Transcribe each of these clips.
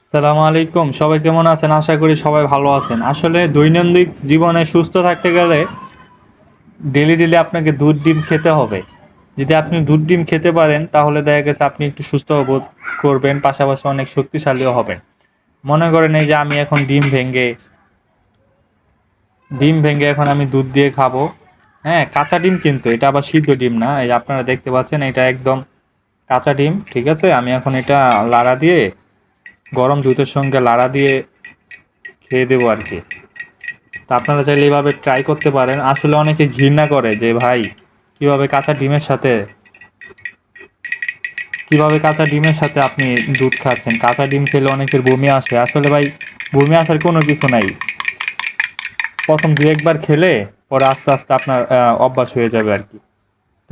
সালাম আলাইকুম, সবাই কেমন আছেন? আশা করি সবাই ভালো আছেন। আসলে দৈনন্দিন জীবনে সুস্থ থাকতে গেলে ডেলি ডেলি আপনাকে দুধ ডিম খেতে হবে। যদি আপনি দুধ ডিম খেতে পারেন তাহলে দেখা গেছে আপনি একটু সুস্থ বোধ করবেন, পাশাপাশি অনেক শক্তিশালীও হবেন। মনে করেন এই যে আমি এখন ডিম ভেঙে এখন আমি দুধ দিয়ে খাবো। হ্যাঁ, কাঁচা ডিম, কিন্তু এটা আবার সিদ্ধ ডিম না। এই যে আপনারা দেখতে পাচ্ছেন, এটা একদম কাঁচা ডিম। ঠিক আছে, আমি এখন এটা লাড়া দিয়ে, গরম দুধের সঙ্গে লাড়া দিয়ে খেয়ে দেবো আর কি। তা আপনারা চাইলে এইভাবে ট্রাই করতে পারেন। আসলে অনেকে ঘৃণা করে যে ভাই কিভাবে কাঁচা ডিমের সাথে কিভাবে কাঁচা ডিমের সাথে আপনি দুধ খাচ্ছেন, কাঁচা ডিম খেলে অনেকের বমি আসে। আসলে ভাই, বমি আসার কোনো কিছু নাই। প্রথম দু একবার খেলে পরে আস্তে আস্তে আপনার অভ্যাস হয়ে যাবে আর কি।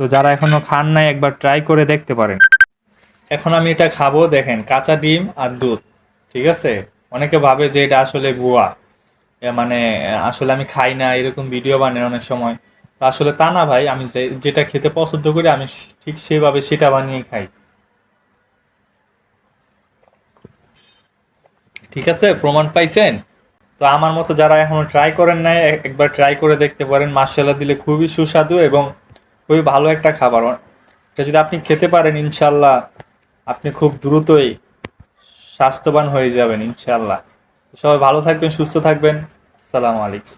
তো যারা এখনো খান নাই, একবার ট্রাই করে দেখতে পারেন। এখন আমি এটা খাবো, দেখেন, কাঁচা ডিম আর দুধ। ঠিক আছে, অনেকে ভাবে যে এটা আসলে ভুয়া, মানে আসলে আমি খাই না, এরকম ভিডিও বানাই অনেক সময়। তো আসলে তা না ভাই, আমি যেটা খেতে পছন্দ করি আমি ঠিক সেভাবে সেটা বানিয়ে খাই। ঠিক আছে, প্রমাণ পাইছেন? তো আমার মতো যারা এখনো ট্রাই করেন নাই, একবার ট্রাই করে দেখতে পারেন। মাশাআল্লাহ দিলে খুবই সুস্বাদু এবং খুবই ভালো একটা খাবার। এটা যদি আপনি খেতে পারেন, ইনশাল্লাহ আপনি খুব দ্রুতই স্বাস্থ্যবান হয়ে যাবেন ইনশাল্লাহ। সবাই ভালো থাকবেন, সুস্থ থাকবেন। আসসালামু আলাইকুম।